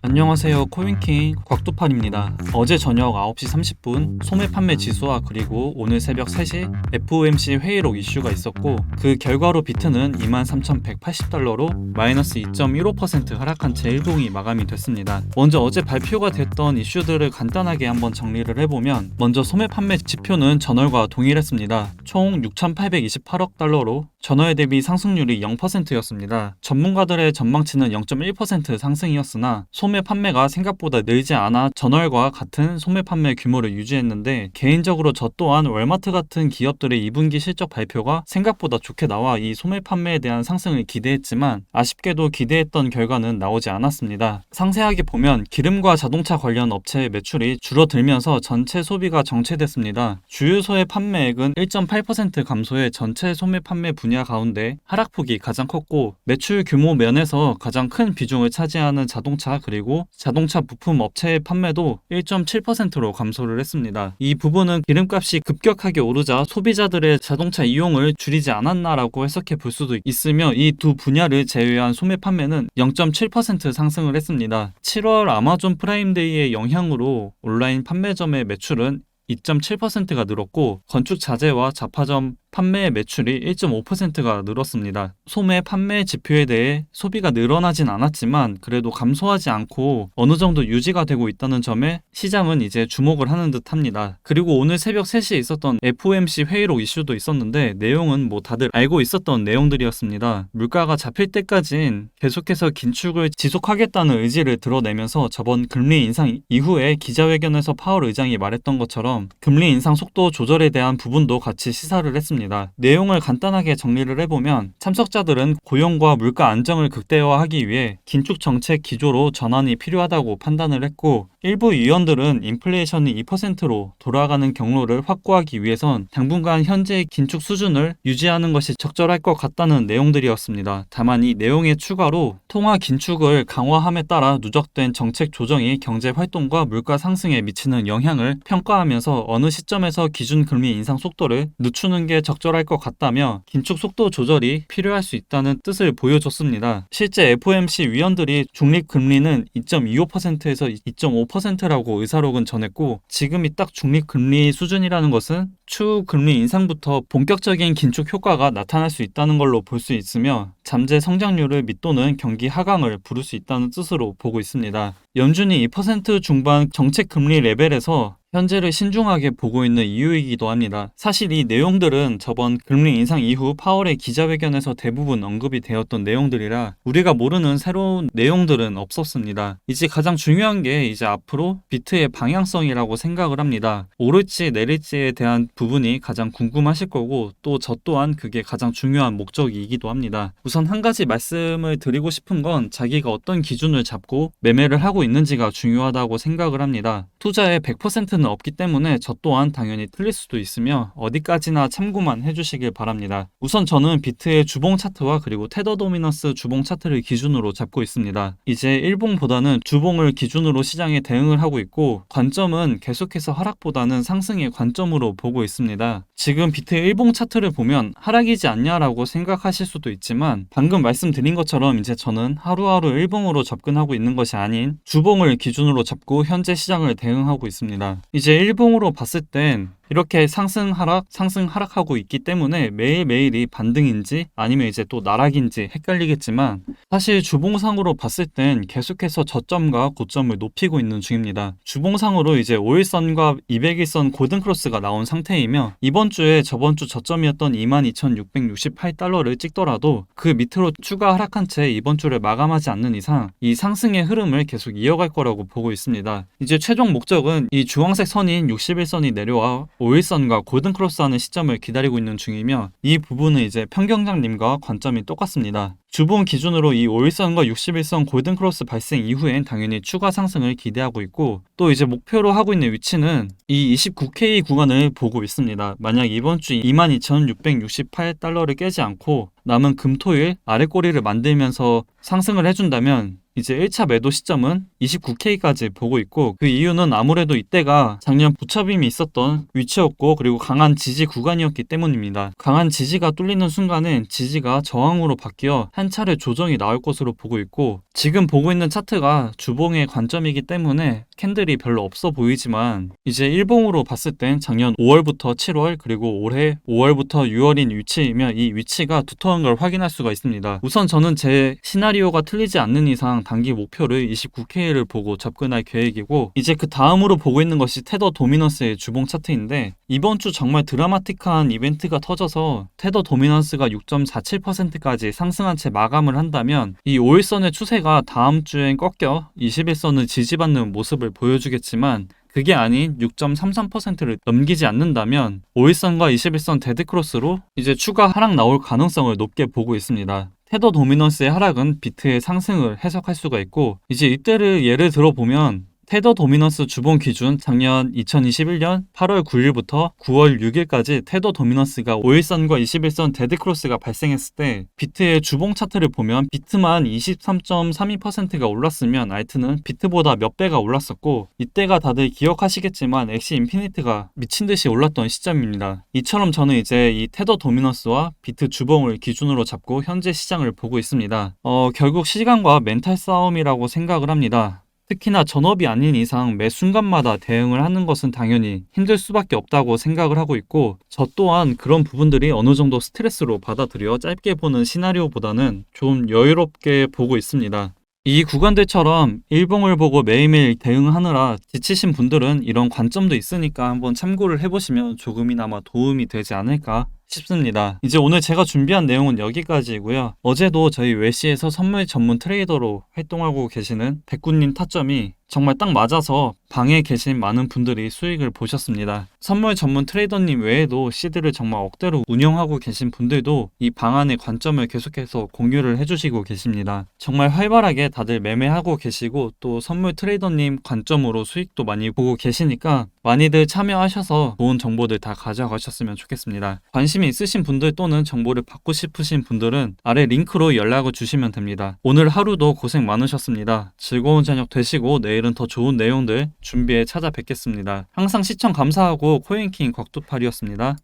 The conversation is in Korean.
안녕하세요. 코인킹 곽두판입니다. 어제 저녁 9시 30분 소매 판매 지수와 그리고 오늘 새벽 3시 FOMC 회의록 이슈가 있었고, 그 결과로 비트는 23,180달러로 마이너스 2.15% 하락한 채 일봉이 마감이 됐습니다. 먼저 어제 발표가 됐던 이슈들을 간단하게 한번 정리를 해보면, 먼저 소매 판매 지표는 전월과 동일했습니다. 총 6,828억 달러로 전월 대비 상승률이 0%였습니다. 전문가들의 전망치는 0.1% 상승이었으나 소매 판매가 생각보다 늘지 않아 전월과 같은 소매 판매 규모를 유지했는데, 개인적으로 저 또한 월마트 같은 기업들의 2분기 실적 발표가 생각보다 좋게 나와 이 소매 판매에 대한 상승을 기대했지만 아쉽게도 기대했던 결과는 나오지 않았습니다. 상세하게 보면 기름과 자동차 관련 업체의 매출이 줄어들면서 전체 소비가 정체됐습니다. 주유소의 판매액은 1.8% 감소해 전체 소매 판매 분야 가운데 하락폭이 가장 컸고, 매출 규모 면에서 가장 큰 비중을 차지하는 자동차 그리고 자동차 부품 업체의 판매도 1.7%로 감소를 했습니다. 이 부분은 기름값이 급격하게 오르자 소비자들의 자동차 이용을 줄이지 않았나라고 해석해 볼 수도 있으며, 이 두 분야를 제외한 소매 판매는 0.7% 상승을 했습니다. 7월 아마존 프라임데이의 영향으로 온라인 판매점의 매출은 2.7%가 늘었고, 건축 자재와 잡화점 판매의 매출이 1.5%가 늘었습니다. 소매 판매 지표에 대해 소비가 늘어나진 않았지만 그래도 감소하지 않고 어느 정도 유지가 되고 있다는 점에 시장은 이제 주목을 하는 듯 합니다. 그리고 오늘 새벽 3시에 있었던 FOMC 회의록 이슈도 있었는데, 내용은 다들 알고 있었던 내용들이었습니다. 물가가 잡힐 때까진 계속해서 긴축을 지속하겠다는 의지를 드러내면서 저번 금리 인상 이후에 기자회견에서 파월 의장이 말했던 것처럼 금리 인상 속도 조절에 대한 부분도 같이 시사를 했습니다. 내용을 간단하게 정리를 해보면, 참석자들은 고용과 물가 안정을 극대화하기 위해 긴축 정책 기조로 전환이 필요하다고 판단을 했고, 일부 위원들은 인플레이션이 2%로 돌아가는 경로를 확보하기 위해선 당분간 현재의 긴축 수준을 유지하는 것이 적절할 것 같다는 내용들이었습니다. 다만 이 내용에 추가로 통화 긴축을 강화함에 따라 누적된 정책 조정이 경제 활동과 물가 상승에 미치는 영향을 평가하면서 어느 시점에서 기준 금리 인상 속도를 늦추는 게 적절할 것 같다며 긴축 속도 조절이 필요할 수 있다는 뜻을 보여줬습니다. 실제 FOMC 위원들이 중립 금리는 2.25%에서 2.5%라고 의사록은 전했고, 지금이 딱 중립 금리 수준이라는 것은 추후 금리 인상부터 본격적인 긴축 효과가 나타날 수 있다는 걸로 볼 수 있으며, 잠재 성장률을 밑도는 경기 하강을 부를 수 있다는 뜻으로 보고 있습니다. 연준이 2% 중반 정책 금리 레벨에서 현재를 신중하게 보고 있는 이유이기도 합니다. 사실 이 내용들은 저번 금리 인상 이후 파월의 기자회견에서 대부분 언급이 되었던 내용들이라 우리가 모르는 새로운 내용들은 없었습니다. 이제 가장 중요한 게 이제 앞으로 비트의 방향성이라고 생각을 합니다. 오를지 내릴지에 대한 부분이 가장 궁금하실 거고, 또 저 또한 그게 가장 중요한 목적이기도 합니다. 우선 한 가지 말씀을 드리고 싶은 건, 자기가 어떤 기준을 잡고 매매를 하고 있는지가 중요하다고 생각을 합니다. 투자의 100%는 없기 때문에 저 또한 당연히 틀릴 수도 있으며 어디까지나 참고만 해주시길 바랍니다. 우선 저는 비트의 주봉 차트와 그리고 테더 도미넌스 주봉 차트를 기준으로 잡고 있습니다. 이제 일봉보다는 주봉을 기준으로 시장에 대응을 하고 있고, 관점은 계속해서 하락보다는 상승의 관점으로 보고 있습니다. 지금 비트의 일봉 차트를 보면 하락이지 않냐라고 생각하실 수도 있지만, 방금 말씀드린 것처럼 이제 저는 하루하루 일봉으로 접근하고 있는 것이 아닌 주봉을 기준으로 잡고 현재 시장을 대응하고 있습니다. 이제 일봉으로 봤을 땐 이렇게 상승 하락하고 있기 때문에 매일매일이 반등인지 아니면 이제 또 나락인지 헷갈리겠지만, 사실 주봉상으로 봤을 땐 계속해서 저점과 고점을 높이고 있는 중입니다. 주봉상으로 이제 5일선과 200일선 골든크로스가 나온 상태이며, 이번 주에 저번 주 저점이었던 22,668달러를 찍더라도 그 밑으로 추가 하락한 채 이번 주를 마감하지 않는 이상 이 상승의 흐름을 계속 이어갈 거라고 보고 있습니다. 이제 최종 목적은 이 주황색 선인 60일선이 내려와 5일선과 골든크로스하는 시점을 기다리고 있는 중이며, 이 부분은 이제 평경장님과 관점이 똑같습니다. 주봉 기준으로 이 5일선과 60일선 골든크로스 발생 이후엔 당연히 추가 상승을 기대하고 있고, 또 이제 목표로 하고 있는 위치는 이 29K 구간을 보고 있습니다. 만약 이번 주 22,668달러를 깨지 않고 남은 금토일 아랫꼬리를 만들면서 상승을 해준다면 이제 1차 매도 시점은 29K까지 보고 있고, 그 이유는 아무래도 이때가 작년 부처빔이 있었던 위치였고, 그리고 강한 지지 구간이었기 때문입니다. 강한 지지가 뚫리는 순간엔 지지가 저항으로 바뀌어 한 차례 조정이 나올 것으로 보고 있고, 지금 보고 있는 차트가 주봉의 관점이기 때문에 캔들이 별로 없어 보이지만, 이제 일봉으로 봤을 땐 작년 5월부터 7월 그리고 올해 5월부터 6월인 위치이면 이 위치가 두터운 걸 확인할 수가 있습니다. 우선 저는 제 시나리오가 틀리지 않는 이상 단기 목표를 29K를 보고 접근할 계획이고, 이제 그 다음으로 보고 있는 것이 테더 도미넌스의 주봉 차트인데, 이번 주 정말 드라마틱한 이벤트가 터져서 테더 도미넌스가 6.47%까지 상승한 채 마감을 한다면 이 5일선의 추세가 다음 주엔 꺾여 21선을 지지받는 모습을 보여주겠지만, 그게 아닌 6.33%를 넘기지 않는다면 5일선과 21선 데드크로스로 이제 추가 하락 나올 가능성을 높게 보고 있습니다. 테더 도미넌스의 하락은 비트의 상승을 해석할 수가 있고, 이제 이때를 예를 들어보면 테더 도미넌스 주봉 기준 작년 2021년 8월 9일부터 9월 6일까지 테더 도미넌스가 5일선과 21선 데드크로스가 발생했을 때 비트의 주봉 차트를 보면 비트만 23.32%가 올랐으면 알트는 비트보다 몇 배가 올랐었고, 이때가 다들 기억하시겠지만 엑시 인피니트가 미친듯이 올랐던 시점입니다. 이처럼 저는 이제 이 테더 도미넌스와 비트 주봉을 기준으로 잡고 현재 시장을 보고 있습니다. 결국 시간과 멘탈 싸움이라고 생각을 합니다. 특히나 전업이 아닌 이상 매 순간마다 대응을 하는 것은 당연히 힘들 수밖에 없다고 생각을 하고 있고, 저 또한 그런 부분들이 어느 정도 스트레스로 받아들여 짧게 보는 시나리오보다는 좀 여유롭게 보고 있습니다. 이 구간들처럼 일봉을 보고 매일매일 대응하느라 지치신 분들은 이런 관점도 있으니까 한번 참고를 해보시면 조금이나마 도움이 되지 않을까 싶습니다. 이제 오늘 제가 준비한 내용은 여기까지이고요. 어제도 저희 외시에서 선물 전문 트레이더로 활동하고 계시는 백군님 타점이 정말 딱 맞아서 방에 계신 많은 분들이 수익을 보셨습니다. 선물 전문 트레이더님 외에도 시드를 정말 억대로 운영하고 계신 분들도 이 방안의 관점을 계속해서 공유를 해주시고 계십니다. 정말 활발하게 다들 매매하고 계시고, 또 선물 트레이더님 관점으로 수익도 많이 보고 계시니까 많이들 참여하셔서 좋은 정보들 다 가져가셨으면 좋겠습니다. 관심이 있으신 분들 또는 정보를 받고 싶으신 분들은 아래 링크로 연락을 주시면 됩니다. 오늘 하루도 고생 많으셨습니다. 즐거운 저녁 되시고 내일은 더 좋은 내용들 준비해 찾아뵙겠습니다. 항상 시청 감사하고 코인킹 곽두팔이었습니다.